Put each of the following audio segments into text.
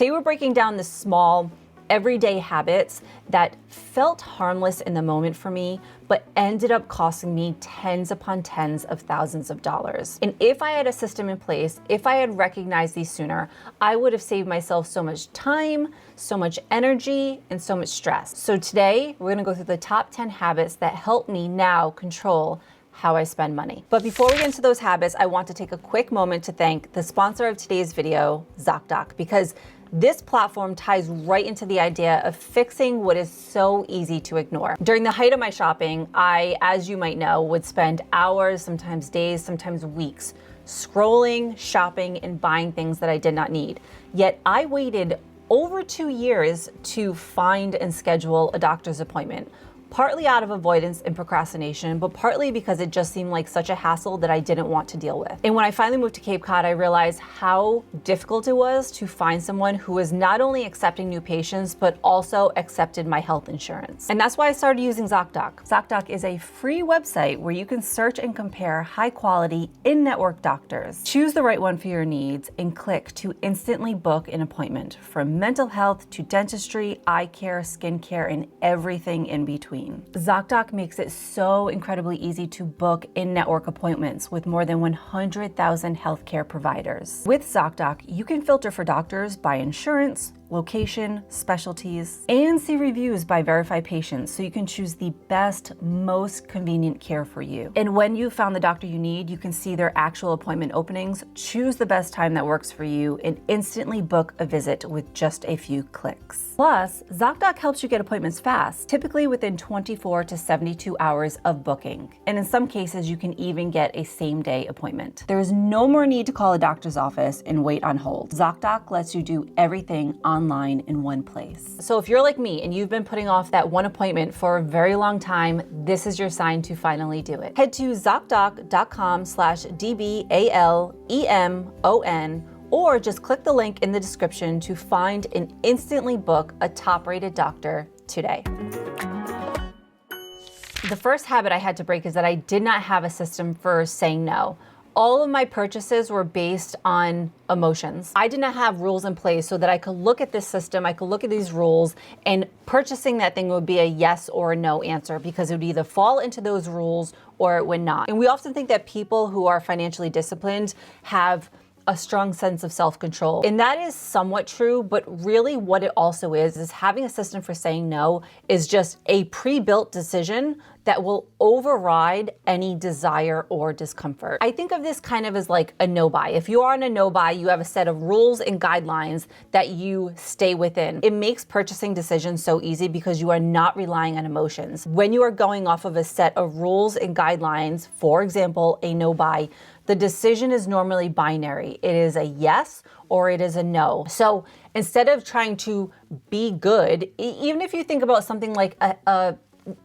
Today we're breaking down the small, everyday habits that felt harmless in the moment for me, but ended up costing me tens upon tens of thousands of dollars. And if I had a system in place, if I had recognized these sooner, I would have saved myself so much time, so much energy, and so much stress. So today we're gonna go through the top 10 habits that help me now control how I spend money. But before we get into those habits, I want to take a quick moment to thank the sponsor of today's video, ZocDoc, because this platform ties right into the idea of fixing what is so easy to ignore. During the height of my shopping, I, as you might know, would spend hours, sometimes days, sometimes weeks, scrolling, shopping, and buying things that I did not need. Yet I waited over 2 years to find and schedule a doctor's appointment. Partly out of avoidance and procrastination, but partly because it just seemed like such a hassle that I didn't want to deal with. And when I finally moved to Cape Cod, I realized how difficult it was to find someone who was not only accepting new patients, but also accepted my health insurance. And that's why I started using ZocDoc. ZocDoc is a free website where you can search and compare high quality in-network doctors. Choose the right one for your needs and click to instantly book an appointment, from mental health to dentistry, eye care, skincare, and everything in between. ZocDoc makes it so incredibly easy to book in-network appointments with more than 100,000 healthcare providers. With ZocDoc, you can filter for doctors by insurance, location, specialties, and see reviews by verified patients so you can choose the best, most convenient care for you. And when you've found the doctor you need, you can see their actual appointment openings, choose the best time that works for you, and instantly book a visit with just a few clicks. Plus, ZocDoc helps you get appointments fast, typically within 24 to 72 hours of booking. And in some cases, you can even get a same-day appointment. There is no more need to call a doctor's office and wait on hold. ZocDoc lets you do everything online in one place. So if you're like me and you've been putting off that one appointment for a very long time, this is your sign to finally do it. Head to ZocDoc.com/DBALEMON, or just click the link in the description to find and instantly book a top-rated doctor today. The first habit I had to break is that I did not have a system for saying no. All of my purchases were based on emotions. I did not have rules in place so that I could look at this system, I could look at these rules, and purchasing that thing would be a yes or a no answer, because it would either fall into those rules or it would not. And we often think that people who are financially disciplined have a strong sense of self-control. And that is somewhat true, but really what it also is having a system for saying no is just a pre-built decision that will override any desire or discomfort. I think of this kind of as like a no-buy. If you are on a no-buy, you have a set of rules and guidelines that you stay within. It makes purchasing decisions so easy because you are not relying on emotions. When you are going off of a set of rules and guidelines, for example, a no-buy, the decision is normally binary. It is a yes or it is a no. So instead of trying to be good, even if you think about something like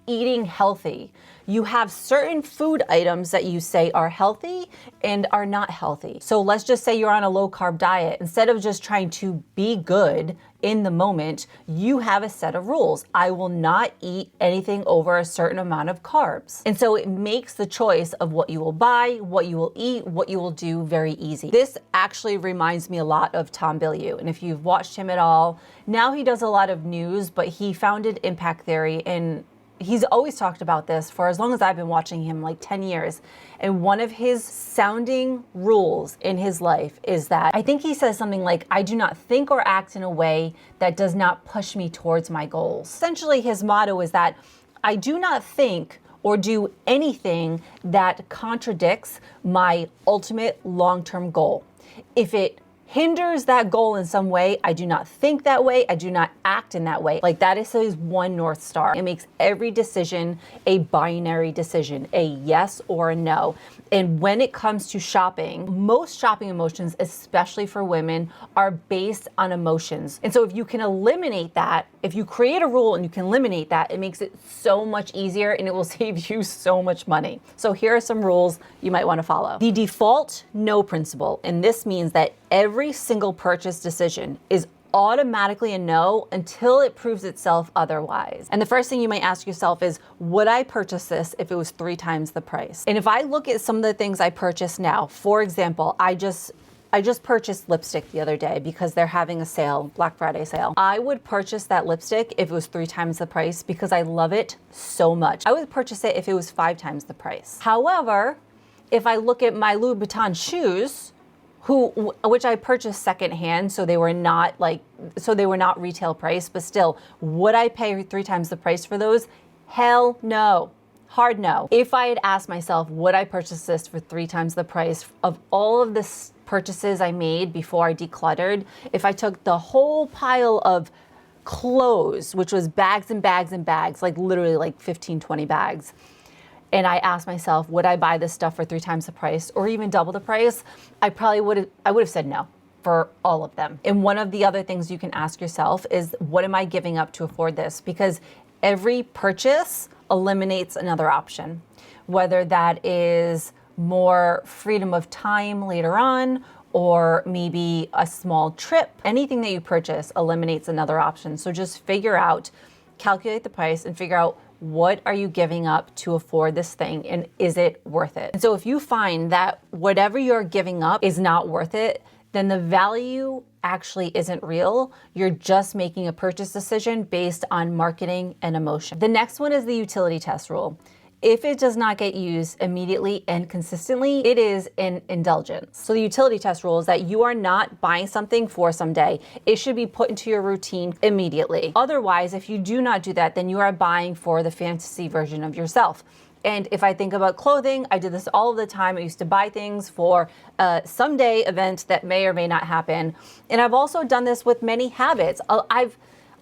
eating healthy, you have certain food items that you say are healthy and are not healthy. So let's just say you're on a low carb diet. Instead of just trying to be good in the moment, you have a set of rules. I will not eat anything over a certain amount of carbs. And so it makes the choice of what you will buy, what you will eat, what you will do very easy. This actually reminds me a lot of Tom Bilyeu. And if you've watched him at all, now he does a lot of news, but he founded Impact Theory, and he's always talked about this for as long as I've been watching him, like 10 years. And one of his sounding rules in his life is that, I think he says something like, I do not think or act in a way that does not push me towards my goals. Essentially, his motto is that I do not think or do anything that contradicts my ultimate long-term goal. If it hinders that goal in some way, I do not think that way, I do not act in that way. Like, that is his one North Star. It makes every decision a binary decision, a yes or a no. And when it comes to shopping, most shopping emotions, especially for women, are based on emotions. And so if you can eliminate that, if you create a rule and you can eliminate that, it makes it so much easier and it will save you so much money. So here are some rules you might want to follow. The default no principle, and this means that every single purchase decision is automatically a no until it proves itself otherwise. And the first thing you might ask yourself is, would I purchase this if it was 3 times the price? And if I look at some of the things I purchase now, for example, I I just purchased lipstick the other day because they're having a sale, Black Friday sale. I would purchase that lipstick if it was 3 times the price because I love it so much. I would purchase it if it was 5 times the price. However, if I look at my Louis Vuitton shoes, which I purchased secondhand, so they were not retail price, but still, would I pay 3 times the price for those? Hell no. Hard no. If I had asked myself, would I purchase this for 3 times the price of all of the purchases I made before I decluttered, if I took the whole pile of clothes, which was bags and bags and bags, like literally like 15, 20 bags, and I asked myself, would I buy this stuff for 3 times the price or even double the price? I would have said no for all of them. And one of the other things you can ask yourself is, what am I giving up to afford this? Because every purchase eliminates another option, whether that is more freedom of time later on, or maybe a small trip. Anything that you purchase eliminates another option. So just calculate the price and figure out, what are you giving up to afford this thing, and is it worth it? And so if you find that whatever you're giving up is not worth it, then the value actually isn't real. You're just making a purchase decision based on marketing and emotion. The next one is the utility test rule. If it does not get used immediately and consistently, it is an indulgence. So the utility test rule is that you are not buying something for someday. It should be put into your routine immediately. Otherwise, if you do not do that, then you are buying for the fantasy version of yourself. And if I think about clothing, I did this all of the time. I used to buy things for a someday event that may or may not happen. And I've also done this with many habits. I've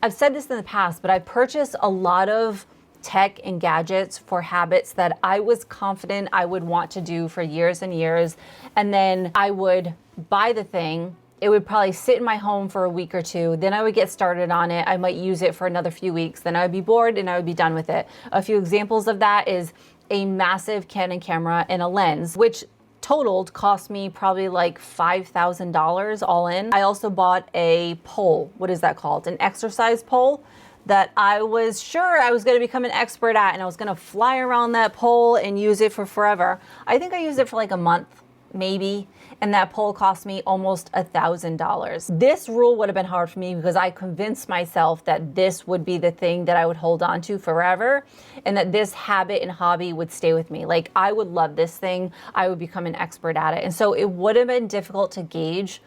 said this in the past, but I've purchased a lot of tech and gadgets for habits that I was confident I would want to do for years and years. And then I would buy the thing. It would probably sit in my home for a week or 2. Then I would get started on it. I might use it for another few weeks. Then I would be bored and I would be done with it. A few examples of that is a massive Canon camera and a lens, which cost me probably like $5,000 all in. I also bought a pole. What is that called? An exercise pole that I was sure I was going to become an expert at, and I was going to fly around that pole and use it for forever. I think I used it for like a month, maybe, and that pole cost me almost $1,000. This rule would have been hard for me because I convinced myself that this would be the thing that I would hold on to forever, and that this habit and hobby would stay with me. Like, I would love this thing. I would become an expert at it. And so it would have been difficult to gauge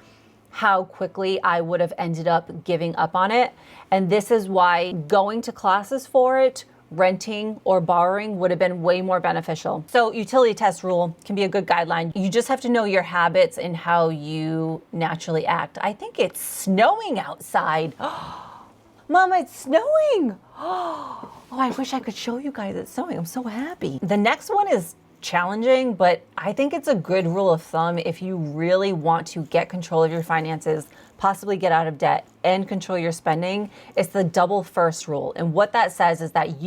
how quickly I would have ended up giving up on it. And this is why going to classes for it, renting or borrowing would have been way more beneficial. So utility test rule can be a good guideline. You just have to know your habits and how you naturally act. I think it's snowing outside. Mama, it's snowing. Oh, I wish I could show you guys it's snowing. I'm so happy. The next one is challenging, but I think it's a good rule of thumb if you really want to get control of your finances, possibly get out of debt, and control your spending. It's the double first rule. And what that says is that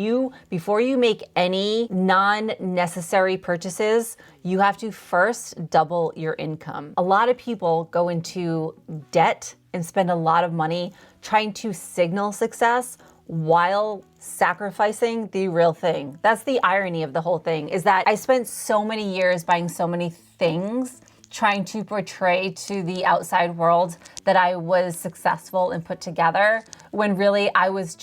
before you make any non-necessary purchases, you have to first double your income. A lot of people go into debt and spend a lot of money trying to signal success while sacrificing the real thing. That's the irony of the whole thing, is that I spent so many years buying so many things trying to portray to the outside world that I was successful and put together, when really I was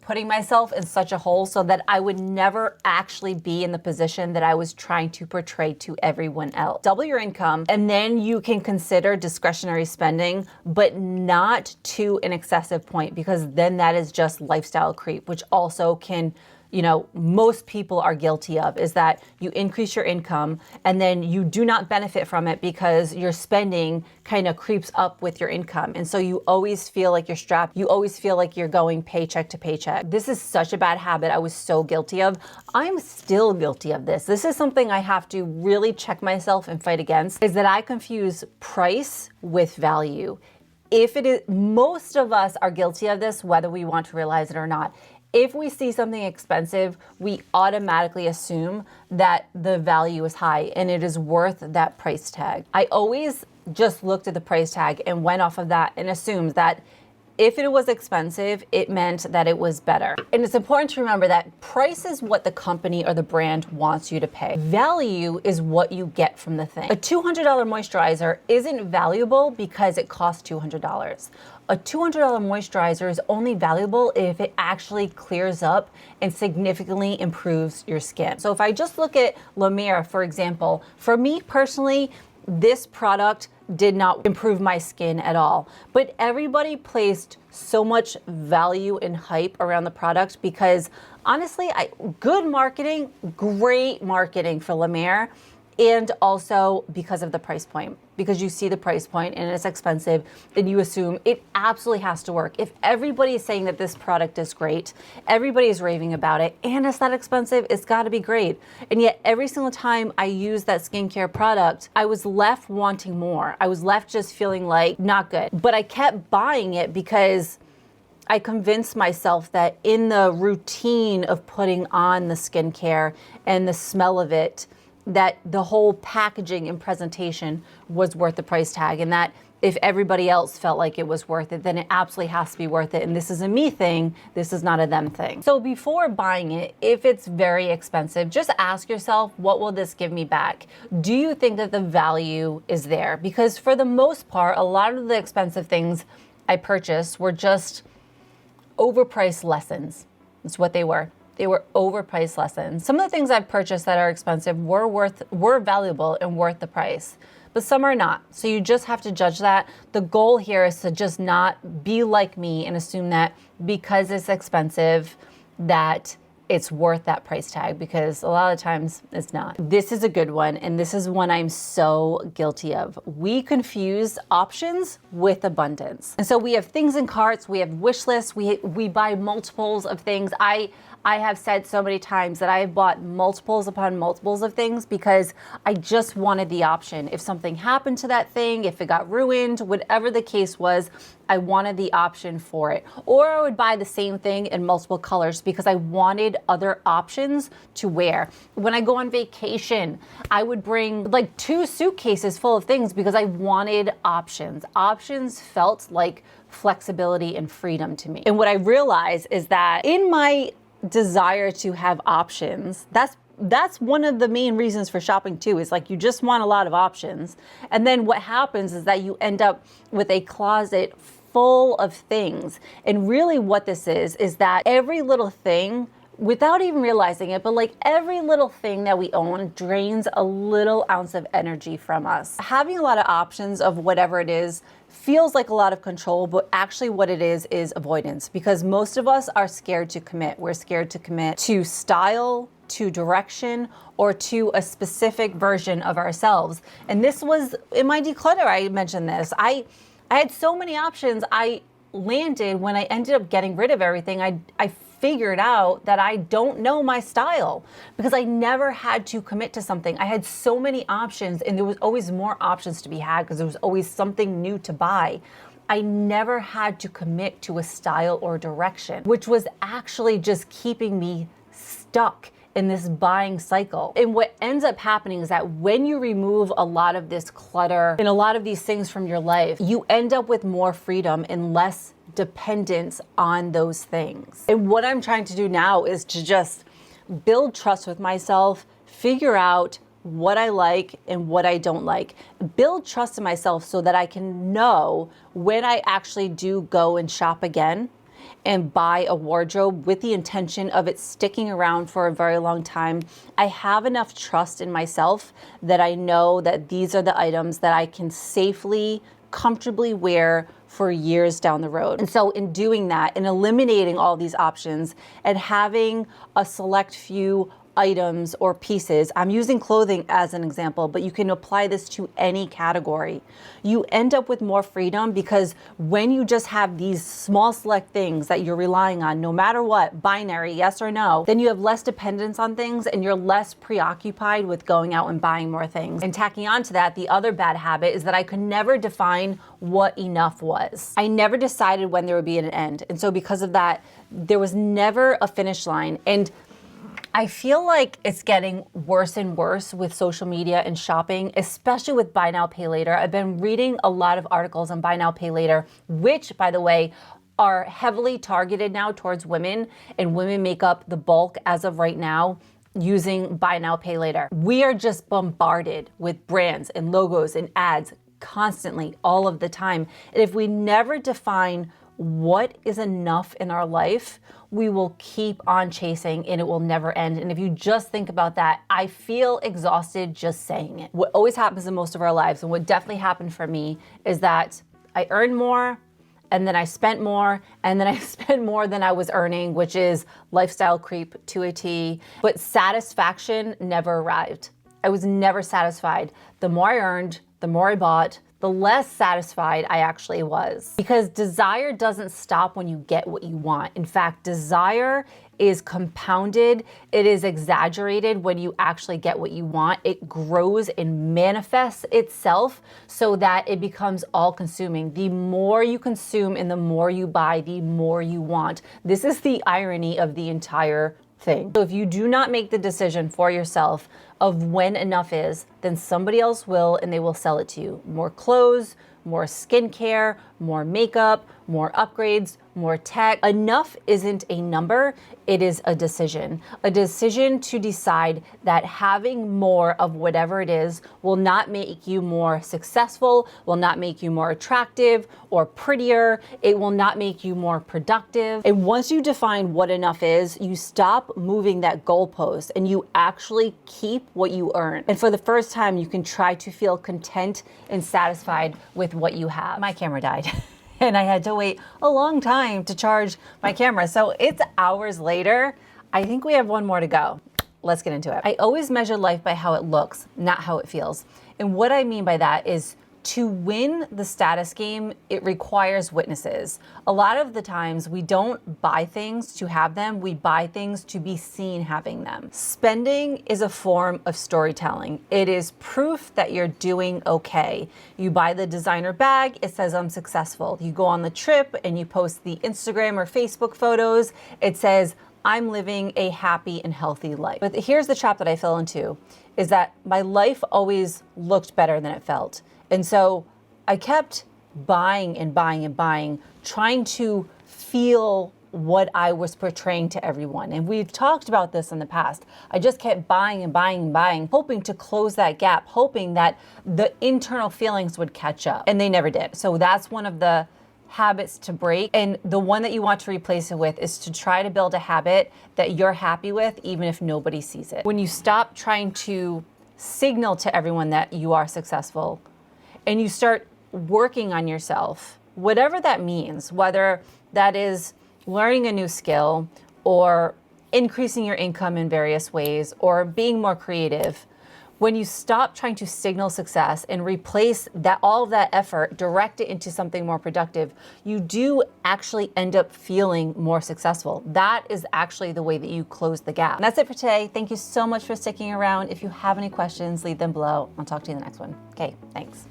putting myself in such a hole so that I would never actually be in the position that I was trying to portray to everyone else. Double your income, and then you can consider discretionary spending, but not to an excessive point, because then that is just lifestyle creep, which also can, most people are guilty of, is that you increase your income and then you do not benefit from it because your spending kind of creeps up with your income. And so you always feel like you're strapped. You always feel like you're going paycheck to paycheck. This is such a bad habit I was so guilty of. I'm still guilty of this. This is something I have to really check myself and fight against, is that I confuse price with value. Most of us are guilty of this, whether we want to realize it or not. If we see something expensive, we automatically assume that the value is high and it is worth that price tag. I always just looked at the price tag and went off of that and assumed that If it was expensive, it meant that it was better. And it's important to remember that price is what the company or the brand wants you to pay. Value is what you get from the thing. A $200 moisturizer isn't valuable because it costs $200. A $200 moisturizer is only valuable if it actually clears up and significantly improves your skin. So if I just look at La Mer, for example, for me personally, this product did not improve my skin at all. But everybody placed so much value and hype around the product because honestly, good marketing, great marketing for La Mer, and also because of the price point. Because you see the price point and it's expensive, then you assume it absolutely has to work. If everybody is saying that this product is great, everybody is raving about it, and it's that expensive, it's gotta be great. And yet every single time I used that skincare product, I was left wanting more. I was left just feeling like not good. But I kept buying it because I convinced myself that in the routine of putting on the skincare and the smell of it, that the whole packaging and presentation was worth the price tag, and that if everybody else felt like it was worth it, then it absolutely has to be worth it. And this is a me thing, this is not a them thing. So before buying it, if it's very expensive, just ask yourself, what will this give me back? Do you think that the value is there? Because for the most part, a lot of the expensive things I purchased were just overpriced lessons. That's what they were. They were overpriced lessons. Some of the things I've purchased that are expensive were valuable and worth the price, but some are not. So you just have to judge that. The goal here is to just not be like me and assume that because it's expensive, that it's worth that price tag, because a lot of times it's not. This is a good one, and this is one I'm so guilty of. We confuse options with abundance. And so we have things in carts, we have wish lists, we buy multiples of things. I have said so many times that I have bought multiples upon multiples of things because I just wanted the option. If something happened to that thing, if it got ruined, whatever the case was, I wanted the option for it. Or I would buy the same thing in multiple colors because I wanted other options to wear. When I go on vacation, I would bring like 2 suitcases full of things because I wanted options. Options felt like flexibility and freedom to me. And what I realized is that in my desire to have options, that's one of the main reasons for shopping too, is like you just want a lot of options. And then what happens is that you end up with a closet full of things. And really what this is that every little thing, without even realizing it, but like every little thing that we own drains a little ounce of energy from us. Having a lot of options of whatever it is feels like a lot of control, but actually what it is avoidance, because most of us are scared to commit. We're scared to commit to style, to direction, or to a specific version of ourselves. And this was in my declutter, I mentioned this. I had so many options. I landed when I ended up getting rid of everything. I figured out that I don't know my style because I never had to commit to something. I had so many options, and there was always more options to be had because there was always something new to buy. I never had to commit to a style or direction, which was actually just keeping me stuck in this buying cycle. And what ends up happening is that when you remove a lot of this clutter and a lot of these things from your life, you end up with more freedom and less dependence on those things. And what I'm trying to do now is to just build trust with myself, figure out what I like and what I don't like, build trust in myself so that I can know when I actually do go and shop again and buy a wardrobe with the intention of it sticking around for a very long time. I have enough trust in myself that I know that these are the items that I can safely, comfortably wear for years down the road. And so in doing that and eliminating all these options and having a select few items or pieces, I'm using clothing as an example, but you can apply this to any category. You end up with more freedom because when you just have these small select things that you're relying on, no matter what, binary, yes or no, then you have less dependence on things and you're less preoccupied with going out and buying more things. And tacking on to that, the other bad habit is that I could never define what enough was. I never decided when there would be an end. And so because of that, there was never a finish line. And I feel like it's getting worse and worse with social media and shopping, especially with buy now, pay later. I've been reading a lot of articles on buy now, pay later, which, by the way, are heavily targeted now towards women, and women make up the bulk as of right now using buy now, pay later. We are just bombarded with brands and logos and ads constantly, all of the time. And if we never define what is enough in our life, we will keep on chasing and it will never end. And if you just think about that, I feel exhausted just saying it. What always happens in most of our lives, and what definitely happened for me, is that I earned more, and then I spent more, and then I spent more than I was earning, which is lifestyle creep to a T. But satisfaction never arrived. I was never satisfied. The more I earned, the more I bought, the less satisfied I actually was. Because desire doesn't stop when you get what you want. In fact, desire is compounded, it is exaggerated when you actually get what you want. It grows and manifests itself so that it becomes all-consuming. The more you consume and the more you buy, the more you want. This is the irony of the entire thing. So if you do not make the decision for yourself of when enough is, then somebody else will, and they will sell it to you. More clothes, more skincare, more makeup, more upgrades, more tech. Enough isn't a number, it is a decision. A decision to decide that having more of whatever it is will not make you more successful, will not make you more attractive or prettier, it will not make you more productive. And once you define what enough is, you stop moving that goalpost and you actually keep what you earn. And for the first time, you can try to feel content and satisfied with what you have. My camera died. And I had to wait a long time to charge my camera. So it's hours later. I think we have one more to go. Let's get into it. I always measure life by how it looks, not how it feels. And what I mean by that is, to win the status game, it requires witnesses. A lot of the times we don't buy things to have them, we buy things to be seen having them. Spending is a form of storytelling. It is proof that you're doing okay. You buy the designer bag, it says I'm successful. You go on the trip and you post the Instagram or Facebook photos, it says I'm living a happy and healthy life. But here's the trap that I fell into, is that my life always looked better than it felt. And so I kept buying and buying and buying, trying to feel what I was portraying to everyone. And we've talked about this in the past. I just kept buying and buying and buying, hoping to close that gap, hoping that the internal feelings would catch up. And they never did. So that's one of the habits to break. And the one that you want to replace it with is to try to build a habit that you're happy with, even if nobody sees it. When you stop trying to signal to everyone that you are successful, and you start working on yourself, whatever that means, whether that is learning a new skill or increasing your income in various ways or being more creative, when you stop trying to signal success and replace that, all of that effort, direct it into something more productive, you do actually end up feeling more successful. That is actually the way that you close the gap. And that's it for today. Thank you so much for sticking around. If you have any questions, leave them below. I'll talk to you in the next one. Okay, thanks.